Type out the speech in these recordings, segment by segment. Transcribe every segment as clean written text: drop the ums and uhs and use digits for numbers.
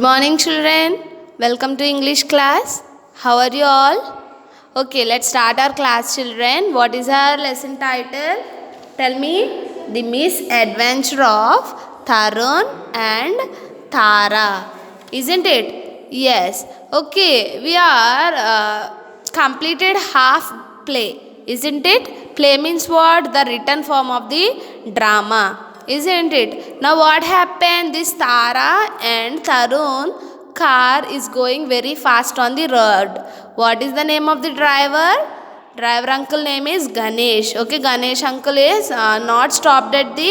morning, children. Welcome to English class. How are you all? Okay, let's start our class, children. What is our lesson title? Tell me. The Misadventure of Tarun and Tara. Isn't it? Yes. Okay, we are completed half play. Isn't it? Play means what? The written form of the drama. Isn't it? Now what happened? This Tara and Tarun car is going very fast on the road. What is the name of the driver? Driver uncle name is Ganesh. Okay, Ganesh uncle is not stopped at the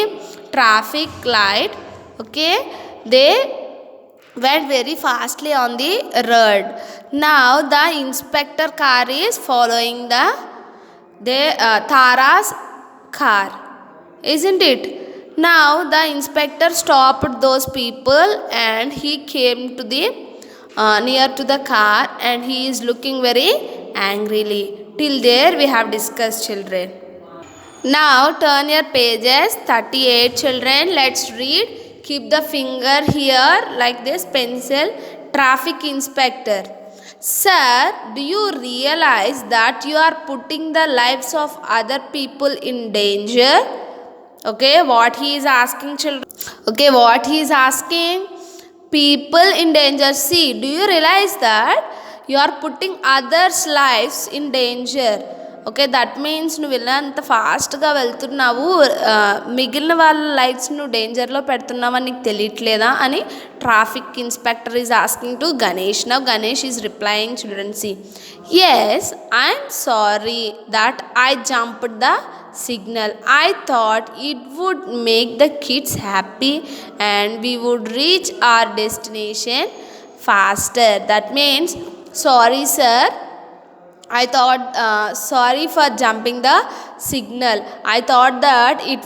traffic light. Okay, they went very fastly on the road. Now the inspector car is following the Tara's car, isn't it? Now the inspector stopped those people and he came to the near to the car and he is looking very angrily. Till there we have discussed, children. Now turn your pages 38, children. Let's read. Keep the finger here like this, pencil. Traffic inspector. Sir, do you realize that you are putting the lives of other people in danger? Okay, what he is asking, children? Okay, what he is asking? People in danger. See, do you realize that you are putting others' lives in danger? Okay that means నువ్వు వెళ్ళినంత ఫాస్ట్గా వెళ్తున్నావు, మిగిలిన వాళ్ళ lifes నువ్వు డేంజర్లో పెడుతున్నావని నీకు తెలియట్లేదా అని traffic inspector is asking to Ganesh. Now Ganesh is replying, children see. Yes, I'm sorry that I jumped the signal. I thought it would make the kids happy and we would reach our destination faster. That means, sorry sir, I thought sorry for jumping the signal. I thought that it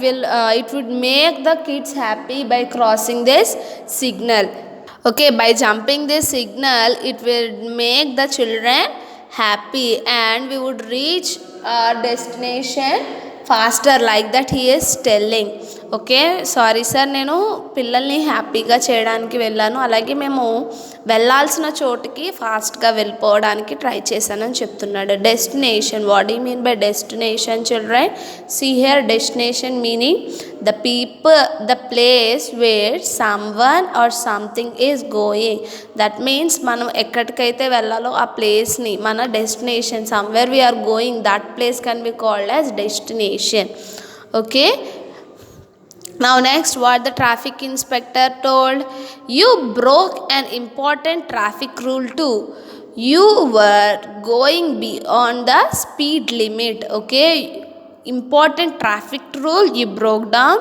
would make the kids happy by crossing this signal. Okay, by jumping this signal it will make the children happy and we would reach our destination faster, like that he is telling. Okay sorry sir, నేను పిల్లల్ని హ్యాపీగా చేయడానికి వెళ్ళాను, అలాగే మేము వెళ్ళాల్సిన చోటుకి ఫాస్ట్గా వెళ్ళిపోవడానికి ట్రై చేశానని చెప్తున్నాడు. Destination, what do mean by destination, children? See here, destination meaning the people, the place where someone or something is going. That means మనం ఎక్కడికైతే వెళ్ళాలో ఆ ప్లేస్ని, మన destination, somewhere we're going, that place can be called as destination. Okay, now next, what the traffic inspector told? You broke an important traffic rule too. You were going beyond the speed limit. Okay, important traffic rule you broke down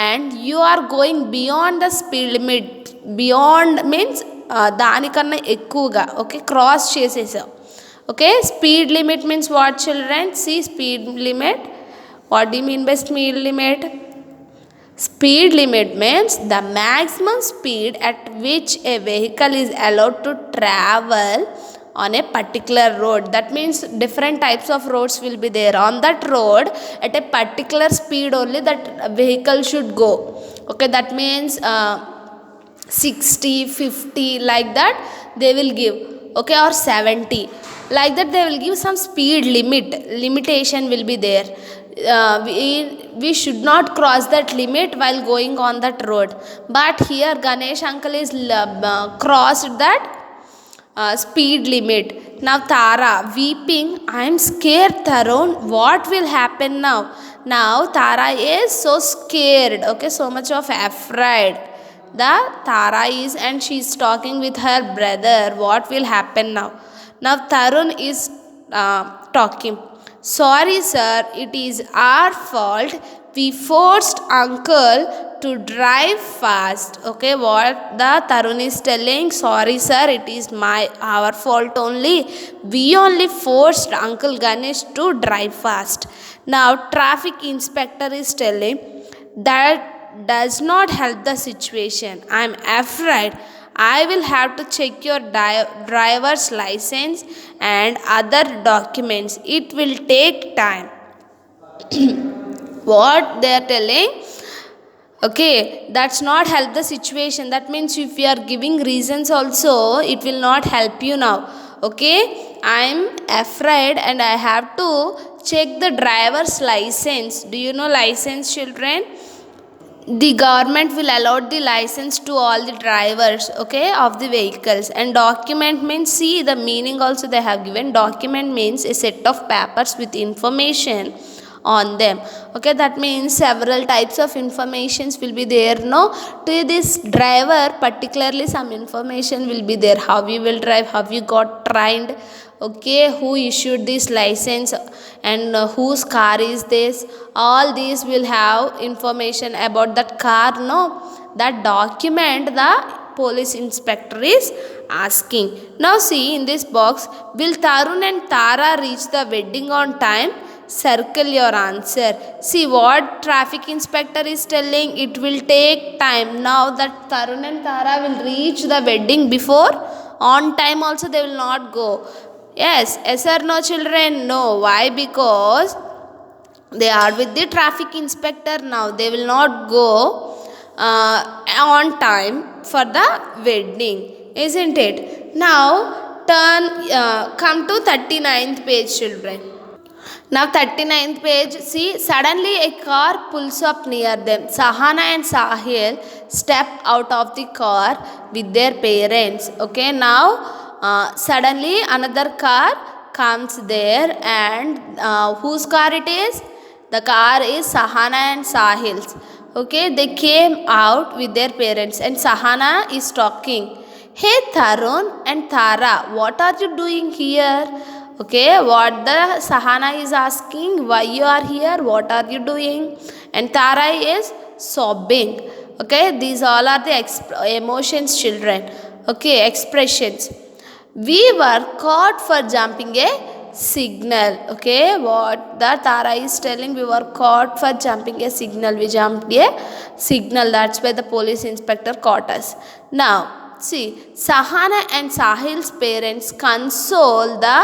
and you are going beyond the speed limit. Beyond means దానికన్నా ఎక్కువగా, okay, cross చేసేసావు. Okay, speed limit means what, children? See, speed limit. What do mean by speed limit? Speed limit means the maximum speed at which a vehicle is allowed to travel on a particular road. That means different types of roads will be there. On that road, at a particular speed only that vehicle should go. Okay, that means 60, 50 like that they will give. Okay, or 70 like that they will give some speed limitation will be there. We should not cross that limit while going on that road, but here Ganesh uncle is crossed that speed limit. Now Tara weeping, I am scared Tarun, what will happen now? Now Tara is so scared, okay, so much of afraid. The Tara is, and she is talking with her brother, what will happen now? Now Tarun is talking. Sorry sir, it is our fault. We forced uncle to drive fast. Okay, what the Tarun is telling? Sorry sir, it is our fault only. We only forced Uncle Ganesh to drive fast. Now traffic inspector is telling that does not help the situation. I am afraid I will have to check your driver's license and other documents. It will take time. What they are telling? Okay, that's not help the situation. That means if you are giving reasons also, it will not help you now. Okay, I'm afraid and I have to check the driver's license. Do you know license, children? The government will allot the license to all the drivers, okay, of the vehicles. And document means, see the meaning also they have given. Document means a set of papers with information on them. Okay, that means several types of informations will be there, no, to this driver. Particularly some information will be there: how you will drive, how you got trained, okay, who issued this license, and whose car is this. All these will have information about that car, no. That document the police inspector is asking. Now see in this box, will Tarun and Tara reach the wedding on time? Circle your answer. See what traffic inspector is telling, it will take time. Now that Tarun and Tara will reach the wedding before, on time also they will not go. Yes or no, children? No. Why? Because they are with the traffic inspector now. They will not go on time for the wedding, isn't it? Now come to 39th page, children. Now 39th page, see, suddenly a car pulls up near them. Sahana and Sahil step out of the car with their parents. Okay, now suddenly another car comes there, and whose car it is? The car is Sahana and Sahil's. Okay, they came out with their parents, and Sahana is talking. Hey Tarun and Tara, what are you doing here? Okay, what the Sahana is asking, why you are here, what are you doing? And Tara is sobbing. Okay, these all are the emotions, children. Okay, expressions. We were caught for jumping a signal. Okay, what the Tara is telling, we were caught for jumping a signal. We jumped a signal. That's why the police inspector caught us. Now, see, Sahana and Sahil's parents console the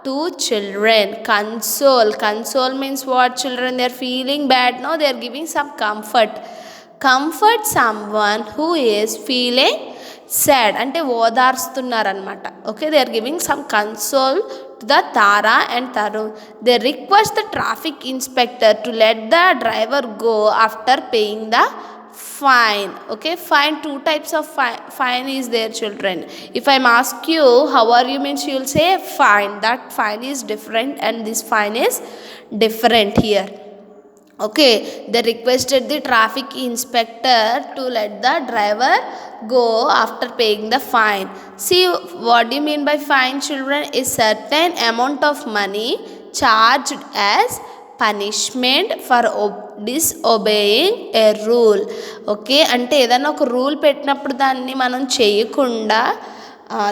two children. Console means what, children? They are feeling bad. No, they are giving some comfort. Comfort someone who is feeling sad. అంటే ఓదార్స్తున్నారనమాట. Okay, they are giving some console to the Tara and Tarun. They request the traffic inspector to let the driver go after paying the fine. Okay, fine, two types of fine is there, children. If I'm ask you how are you, means you will say fine. That fine is different and this fine is different here. Okay, they requested the traffic inspector to let the driver go after paying the fine. See, what do you mean by fine, children? A certain amount of money charged as punishment for disobeying a rule. Okay, అంటే ఏదైనా ఒక rule పెట్టినప్పుడు దాన్ని మనం చేయకుండా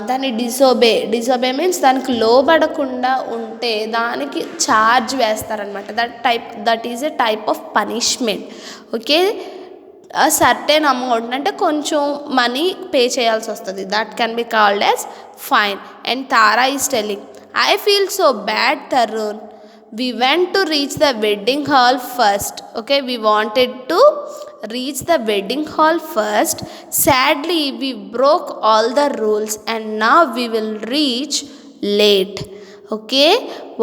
దాన్ని disobey means దానికి లోబడకుండా ఉంటే దానికి ఛార్జ్ వేస్తారనమాట. That is a type of punishment. Okay, certain amount అంటే కొంచెం మనీ పే చేయాల్సి వస్తుంది. That can be called as fine. And Tara is telling, I feel so bad Tarun, we went to reach the wedding hall first. Okay, we wanted to reach the wedding hall first. Sadly, we broke all the rules and now we will reach late. Okay,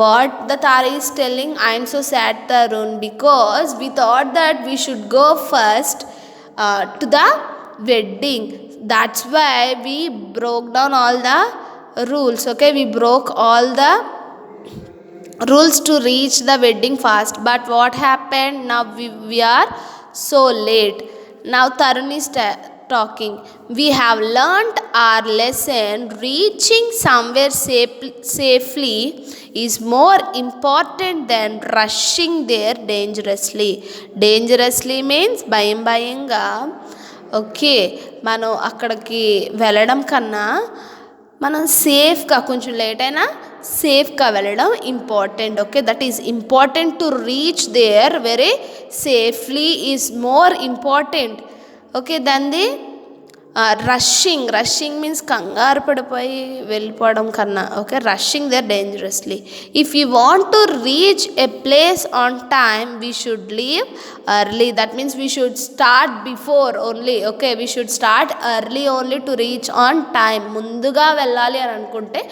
what the Tara is telling, I am so sad Tarun, because we thought that we should go first to the wedding. That's why we broke down all the rules. Okay, we broke all the rules to reach the wedding fast, but what happened? Now we are so late. Now Tarun is talking, we have learnt our lesson. Reaching somewhere safely is more important than rushing there dangerously. Dangerously means భయంగా. Okay, మనం అక్కడికి వెళ్ళడం కన్నా మనం సేఫ్గా, కొంచెం late అయినా సేఫ్గా వెళ్ళడం important. Okay, that is important to reach there very safely is more important. Okay, then the rushing means కంగారు పడిపోయి వెళ్ళిపోవడం కన్నా, okay, rushing there dangerously. If you want to reach a place on time we should leave early. That means we should start before only, okay, we should start early only to reach on time. ముందుగా వెళ్ళాలి అని అనుకుంటే